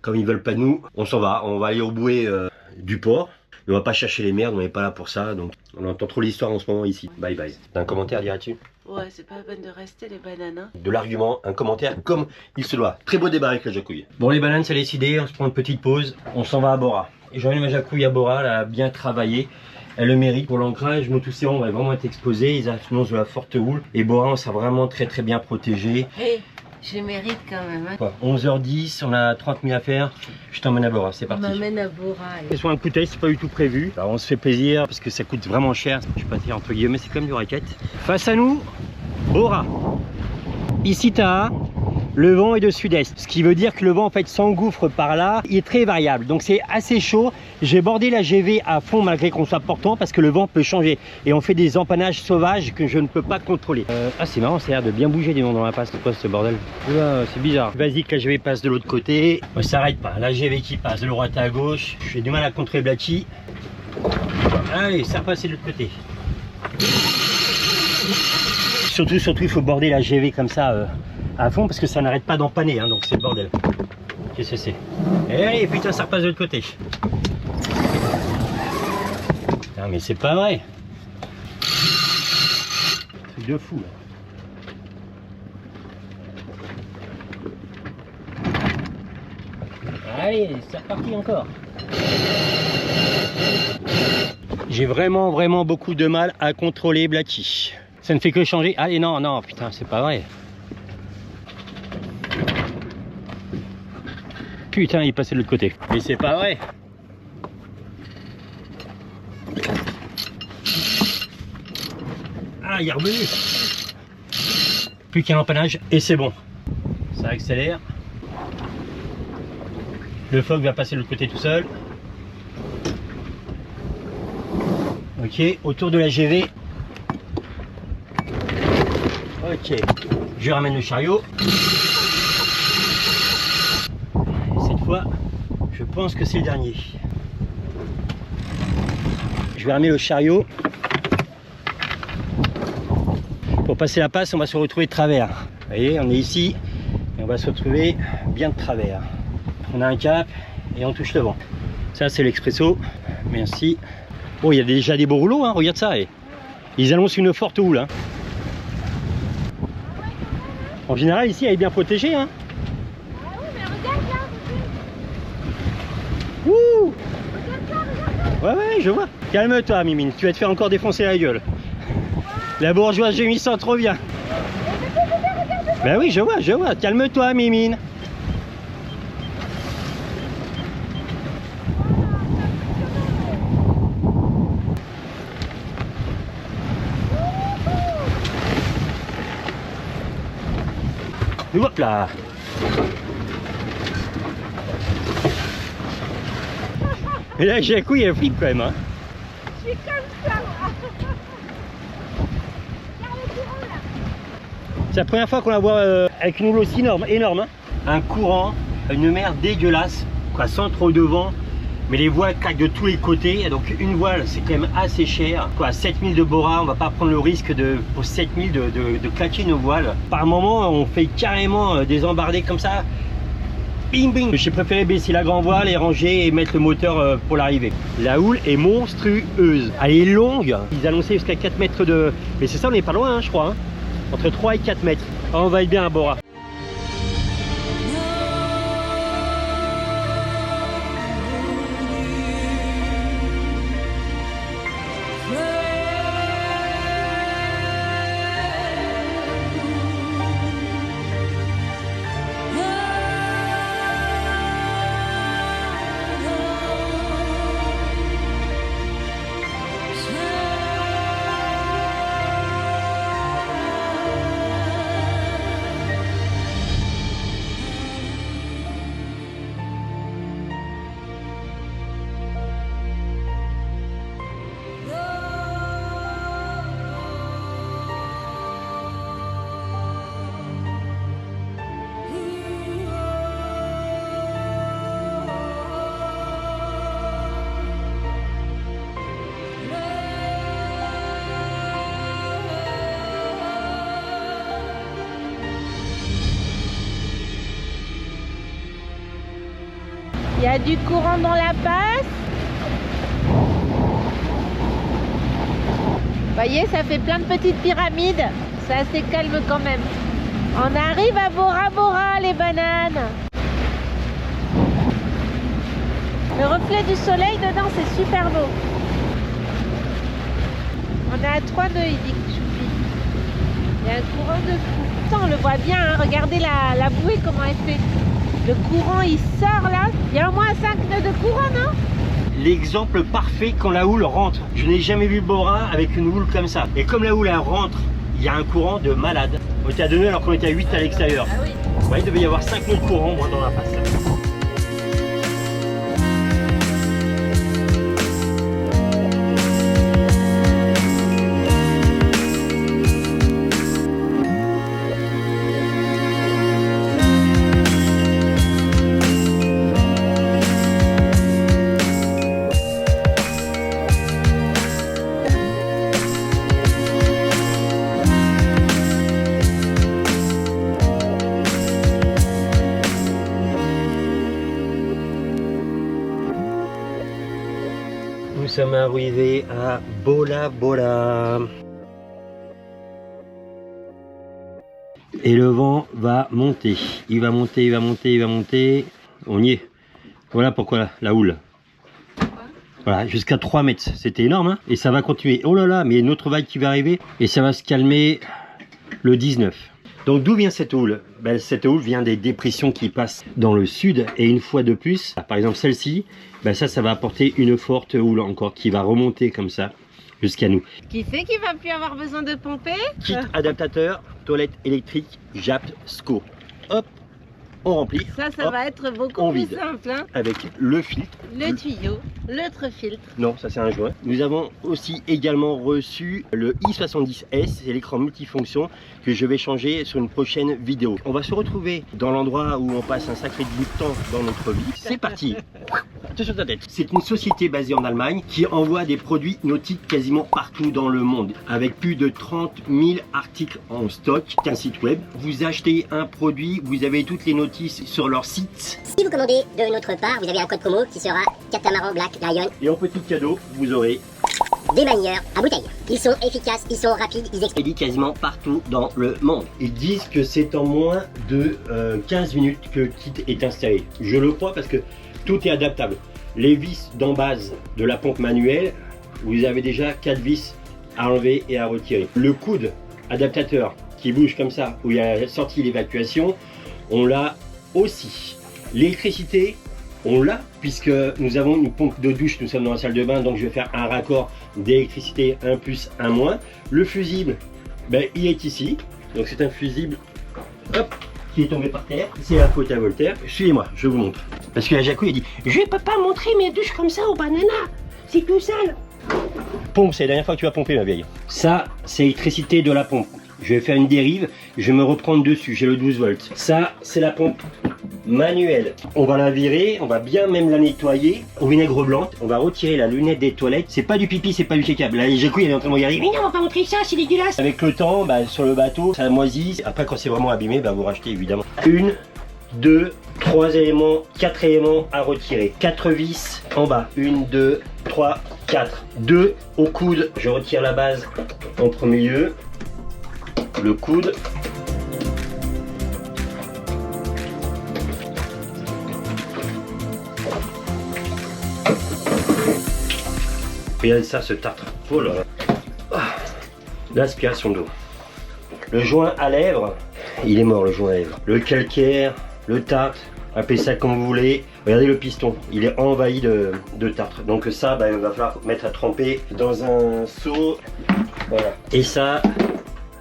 Comme ils veulent pas de nous, on s'en va. On va aller au bouée du port. Et on va pas chercher les merdes, on n'est pas là pour ça. Donc on entend trop l'histoire en ce moment ici. Bye bye. T'as un commentaire, dirais-tu? Ouais, c'est pas la peine de rester les bananes. Hein. De l'argument, un commentaire comme il se doit. Très beau débat avec la jacouille. Bon les bananes, c'est décidé, on se prend une petite pause. On s'en va à Bora. Et j'emmène ma jacouille à Bora, elle a bien travaillé. Elle le mérite pour l'ancrage. Montoussiron va vraiment être exposé. Ils annoncent de la forte houle. Et Bora, on s'est vraiment très bien protégé. Hey. Je les mérite quand même. Hein. 11h10, on a 30 000 à faire. Je t'emmène à Bora, c'est parti. On m'emmène à Bora. C'est sur un coup d'œil, c'est pas du tout prévu. Alors on se fait plaisir parce que ça coûte vraiment cher. Je vais pas dire entre guillemets, c'est comme du racket. Face à nous, Bora. Ici t'as le vent est de sud-est, ce qui veut dire que le vent en fait s'engouffre par là, il est très variable, donc c'est assez chaud. J'ai bordé la GV à fond malgré qu'on soit portant parce que le vent peut changer et on fait des empannages sauvages que je ne peux pas contrôler. Ah c'est marrant, ça a l'air de bien bouger des noms dans la passe, c'est quoi ce bordel? Oula, c'est bizarre. Vas-y que la GV passe de l'autre côté, on s'arrête pas, la GV qui passe de droite à gauche, j'ai du mal à contrer Blacky. Allez, ça repasse de l'autre côté. Surtout, il faut border la GV comme ça à fond parce que ça n'arrête pas d'empanner, hein, donc c'est le bordel. Qu'est-ce que c'est? Et allez, putain, ça repasse de l'autre côté. Putain, mais c'est pas vrai. Truc de fou, là. Allez, c'est reparti encore. J'ai vraiment beaucoup de mal à contrôler Blacky. Ça ne fait que changer. Allez, non, putain, c'est pas vrai. Putain, il est passé de l'autre côté. Mais c'est pas vrai. Ah, il est revenu. Plus qu'un empannage et c'est bon. Ça accélère. Le phoque va passer de l'autre côté tout seul. Ok, autour de la GV. Ok, je ramène le chariot. Cette fois, je pense que c'est le dernier. Je vais ramener le chariot. Pour passer la passe, on va se retrouver de travers. Vous voyez, on est ici et on va se retrouver bien de travers. On a un cap et on touche le vent. Ça, c'est l'expresso. Merci. Oh, il y a déjà des beaux rouleaux, hein. Regarde ça. Et ils annoncent une forte houle. Hein. En général, ici, elle est bien protégée. Hein. Ah oui, mais regarde là. Ouh. Regarde ça. Ouais, je vois. Calme-toi, Mimine. Tu vas te faire encore défoncer la gueule. La bourgeoise gémissante revient. Ben oui, je vois. Calme-toi, Mimine. Hop là. Et là, j'ai un coup, il flippe quand même. Hein. Je suis comme ça, moi. Regarde le courant, là. C'est la première fois qu'on la voit avec une houle aussi énorme. Hein. Un courant, une mer dégueulasse, quoi, sans trop de vent. Mais les voiles claquent de tous les côtés, donc une voile c'est quand même assez cher. Quoi, 7000 de Bora, on va pas prendre le risque pour 7000 de claquer nos voiles. Par moment on fait carrément des embardées comme ça. Bing bing. J'ai préféré baisser la grand voile et ranger et mettre le moteur pour l'arrivée. La houle est monstrueuse. Elle est longue. Ils annonçaient jusqu'à 4 mètres de... Mais c'est ça, on n'est pas loin hein, je crois. Hein. Entre 3 et 4 mètres. Alors, on va être bien à Bora. y a du courant dans la passe. Vous voyez, ça fait plein de petites pyramides. C'est assez calme quand même. On arrive à Bora Bora, les bananes. Le reflet du soleil dedans, c'est super beau. On est à 3 nœuds, il dit que Choupi. Il y a un courant de fou. Putain, on le voit bien, hein. Regardez la bouée, comment elle fait. Le courant, il sort là. Il y a au moins 5 nœuds de courant, non? L'exemple parfait quand la houle rentre. Je n'ai jamais vu Bora avec une houle comme ça. Et comme la houle elle rentre, il y a un courant de malade. On était à 2 nœuds alors qu'on était à 8 à l'extérieur. Ah oui. Ouais, il devait y avoir 5 nœuds de courant moi dans la passe. Nous sommes arrivés à Bora Bora. Et le vent va monter. Il va monter, il va monter, il va monter. On y est. Voilà pourquoi la houle. Voilà, jusqu'à 3 mètres. C'était énorme, hein. Et ça va continuer. Oh là là, mais il y a une autre vague qui va arriver. Et ça va se calmer le 19. Donc d'où vient cette houle? Ben, cette houle vient des dépressions qui passent dans le sud. Et une fois de plus, par exemple celle-ci, ben ça va apporter une forte houle encore qui va remonter comme ça jusqu'à nous. Qui c'est qui va plus avoir besoin de pomper? Kit adaptateur, toilette électrique, Japt SCO. Hop, on remplit. Ça hop, va être beaucoup on plus vide. simple. Hein. Avec le filtre. Le tuyau, l'autre filtre. Non, ça c'est un joint. Nous avons aussi également reçu le i70S, c'est l'écran multifonction que je vais changer sur une prochaine vidéo. On va se retrouver dans l'endroit où on passe un sacré bout de temps dans notre vie. C'est parti. Attention ta tête. C'est une société basée en Allemagne qui envoie des produits nautiques quasiment partout dans le monde. Avec plus de 30 000 articles en stock. C'est un site web. Vous achetez un produit, vous avez toutes les notices sur leur site. Si vous commandez de notre part, vous avez un code promo qui sera Catamaran Black Lion. Et en petit cadeau, vous aurez Des manieurs à bouteille. Ils sont efficaces, ils sont rapides, ils expédient quasiment partout dans le monde. Ils disent que c'est en moins de 15 minutes que le kit est installé. Je le crois parce que tout est adaptable. Les vis d'embase de la pompe manuelle, vous avez déjà 4 vis à enlever et à retirer. Le coude adaptateur qui bouge comme ça, où il y a la sortie d'évacuation, on l'a aussi. L'électricité, on l'a, puisque nous avons une pompe de douche, nous sommes dans la salle de bain, donc je vais faire un raccord d'électricité 1 plus 1 moins. Le fusible, ben, il est ici, donc c'est un fusible, hop, qui est tombé par terre. C'est la faute à Voltaire. Suivez-moi, je vous montre. Parce que la Jaco, il dit, je peux pas montrer mes douches comme ça au banana, c'est tout sale. Pompe, c'est la dernière fois que tu vas pomper, ma vieille. Ça, c'est l'électricité de la pompe. Je vais faire une dérive, je vais me reprendre dessus, j'ai le 12 volts. Ça, c'est la pompe manuelle. On va la virer, on va bien même la nettoyer au vinaigre blanc. On va retirer la lunette des toilettes. C'est pas du pipi, c'est pas du caca. Là, Jaco, il est en train de me regarder. Mais non, on va pas montrer ça, c'est dégueulasse. Avec le temps, bah, sur le bateau, ça moisit. Après, quand c'est vraiment abîmé, bah, vous rachetez évidemment. 1, 2, 3 éléments, 4 éléments à retirer. 4 vis en bas. 1, 2, 3, 4. 2 au coude. Je retire la base en premier lieu. Le coude. Regardez ça, ce tartre. Oh là là. Ah. L'aspiration d'eau. Le joint à lèvres, il est mort le joint à lèvres. Le calcaire, le tartre, appelez ça comme vous voulez. Regardez le piston, il est envahi de tartre. Donc ça, bah, il va falloir mettre à tremper dans un seau. Voilà. Et ça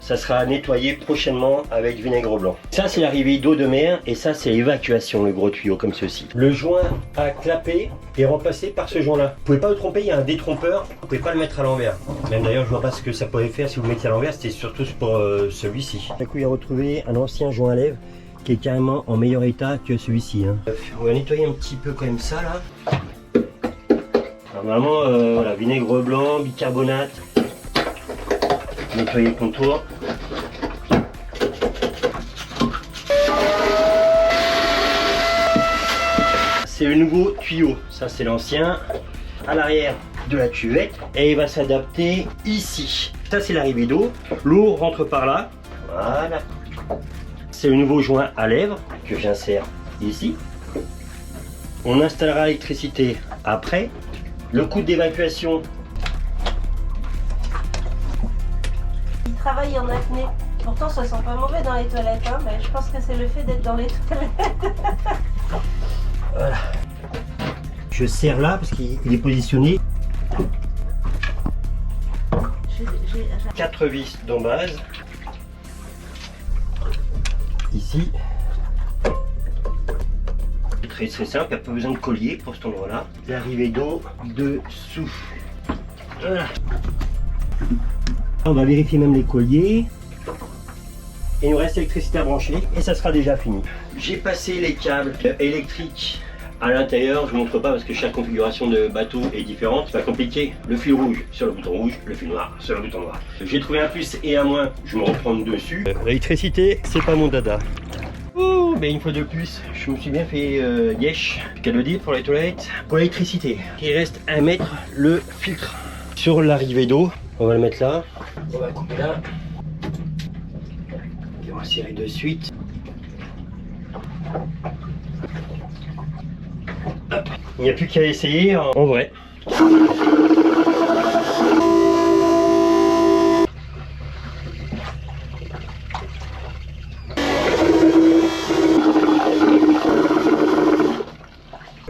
sera nettoyé prochainement avec vinaigre blanc. Ça, c'est l'arrivée d'eau de mer et ça, c'est l'évacuation, le gros tuyau comme ceci. Le joint à clapper est remplacé par ce joint-là. Vous pouvez pas vous tromper, il y a un détrompeur. Vous pouvez pas le mettre à l'envers. Même d'ailleurs, je vois pas ce que ça pourrait faire si vous le mettez à l'envers. C'était surtout pour celui-ci. Du coup, il a retrouvé un ancien joint à lèvres qui est carrément en meilleur état que celui-ci. Hein. On va nettoyer un petit peu quand même ça là. Normalement, voilà, vinaigre blanc, bicarbonate. Nettoyer le contour. c'est le nouveau tuyau. Ça, c'est l'ancien. À l'arrière de la cuvette. Et il va s'adapter ici. Ça, c'est l'arrivée d'eau. L'eau rentre par là. Voilà. C'est le nouveau joint à lèvres que j'insère ici. On installera l'électricité après. Le coup d'évacuation. Il travaille en apnée. Pourtant, ça sent pas mauvais dans les toilettes, hein, mais je pense que c'est le fait d'être dans les toilettes. Voilà. Je serre là parce qu'il est positionné. 4 vis d'en base. Ici. Très simple, il n'y a pas besoin de collier pour cet endroit-là. L'arrivée d'eau dessous. Voilà. On va vérifier même les colliers. Et il nous reste l'électricité à brancher et ça sera déjà fini. J'ai passé les câbles électriques à l'intérieur, je vous montre pas parce que chaque configuration de bateau est différente, c'est pas compliqué. Le fil rouge sur le bouton rouge, le fil noir sur le bouton noir. J'ai trouvé un plus et un moins, je vais me reprendre dessus. L'électricité, c'est pas mon dada. Ouh, mais une fois de plus, je me suis bien fait yesh, qu'à le dire pour les toilettes. Pour l'électricité, il reste à mettre le filtre sur l'arrivée d'eau. On va le mettre là, on va couper là. Et on va serrer de suite. Hop. Il n'y a plus qu'à essayer en vrai.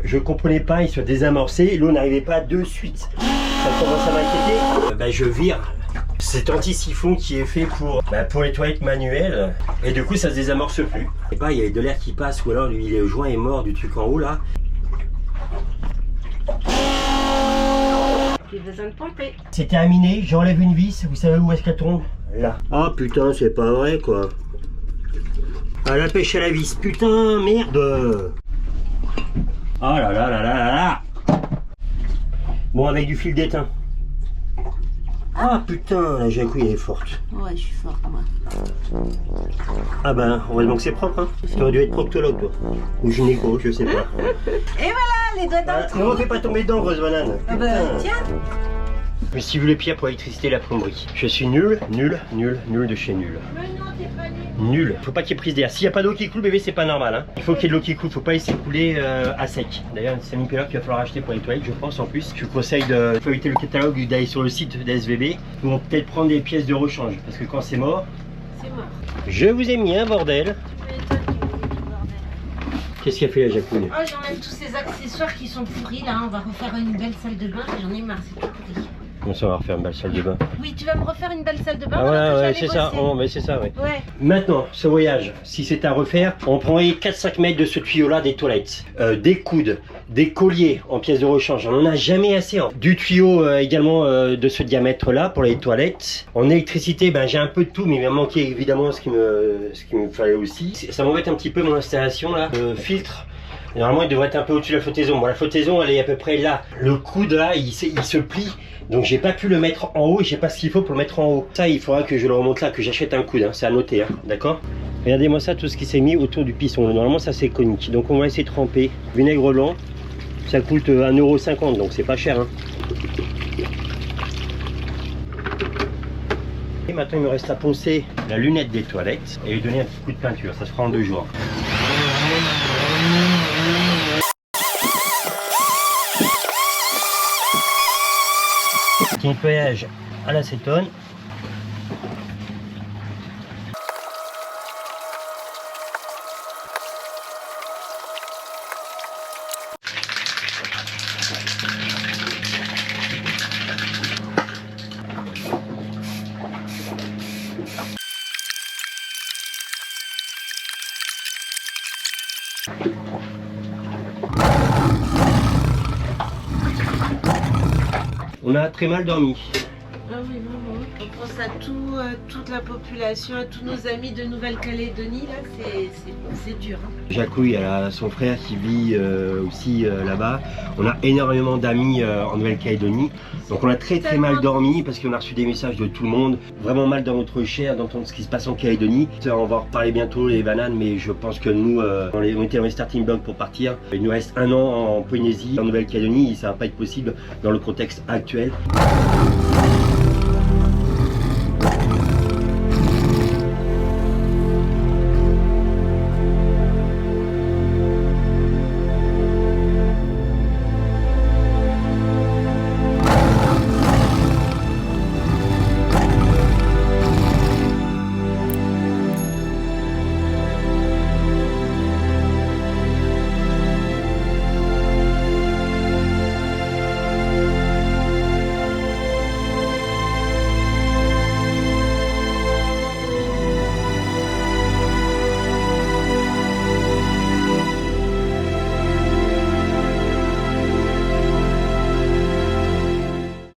Je comprenais pas, il se désamorçait, l'eau n'arrivait pas de suite. Ça commence à m'inquiéter. Je vire cet anti-siphon qui est fait pour les toilettes manuelles et du coup ça se désamorce plus. Et il y avait de l'air qui passe ou alors lui, le joint est mort du truc en haut là. J'ai besoin de pomper. C'est terminé, j'enlève une vis, vous savez où est-ce qu'elle tombe? Là. Ah putain, c'est pas vrai quoi. Ah la pêche à la vis, putain, merde. Oh là là là là là là. Bon, avec du fil d'étain. Ah putain, la jacouille elle est forte. Ouais, je suis forte moi. Ah ben, heureusement que c'est propre, hein. Tu aurais dû être proctologue toi. Ou gynéco, je sais pas. Et voilà, les doigts dans le trou. Ne refais pas tomber dedans, grosse banane. Ah bah, tiens. Mais si vous voulez pire pour l'électricité et la plomberie. Je suis nul de chez nul. Mais non, t'es pas né. Nul. Faut pas qu'il y ait prise d'air. S'il n'y a pas d'eau qui coule, bébé, c'est pas normal. Hein. Il faut qu'il y ait de l'eau qui coule. Faut pas laisser couler à sec. D'ailleurs, c'est un impeller qu'il va falloir acheter pour les toilettes, je pense en plus. Je vous conseille de feuilleter le catalogue ou d'aller sur le site d'SVB. Ils vont peut-être prendre des pièces de rechange. Parce que quand c'est mort, C'est mort. je vous ai mis un bordel. Tu m'étonnes, tu me dis du bordel. Qu'est-ce qu'il a fait la jacouille? Oh, j'enlève tous ces accessoires qui sont pourris là. On va refaire une belle salle de bain. J'en ai marre, c'est tout pourri. On s'en va refaire une belle salle de bain. Oui, tu vas me refaire une belle salle de bain. Ah pendant que ouais, j'allais c'est ça. bosser. Oh, mais c'est ça, ouais. Ouais. Maintenant, ce voyage, si c'est à refaire, on prendrait 4-5 mètres de ce tuyau-là des toilettes. Des coudes, des colliers en pièces de rechange. On n'en a jamais assez. Hein. Du tuyau également de ce diamètre-là pour les toilettes. En électricité, j'ai un peu de tout, mais il m'a manqué évidemment ce qui me fallait aussi. Ça m'embête un petit peu mon installation là. Le filtre. Normalement, il devrait être un peu au-dessus de la flottaison. Bon, la flottaison, elle est à peu près là. Le coude là, il se plie. Donc, j'ai pas pu le mettre en haut et j'ai pas ce qu'il faut pour le mettre en haut. Ça, il faudra que je le remonte là, que j'achète un coude. Hein. C'est à noter, hein. D'accord? Regardez-moi ça, tout ce qui s'est mis autour du piston. Normalement, ça c'est conique. Donc, on va essayer de tremper. Vinaigre blanc, ça coûte 1,50 €, donc c'est pas cher. Hein. Et maintenant, il me reste à poncer la lunette des toilettes et lui donner un petit coup de peinture. Ça se fera en 2 jours. Nettoyage à l'acétone. On a très mal dormi. Ah oui, maman. On pense à toute la population, à tous nos amis de Nouvelle-Calédonie, là, c'est dur. Hein. Jacouille, elle a son frère qui vit aussi là-bas. On a énormément d'amis en Nouvelle-Calédonie. Donc on a très mal dormi parce qu'on a reçu des messages de tout le monde. Vraiment mal dans notre chair d'entendre ce qui se passe en Calédonie. On va en reparler bientôt les bananes, mais je pense que nous, on était dans les starting blocks pour partir. Il nous reste 1 an en Polynésie, en Nouvelle-Calédonie, et ça va pas être possible dans le contexte actuel.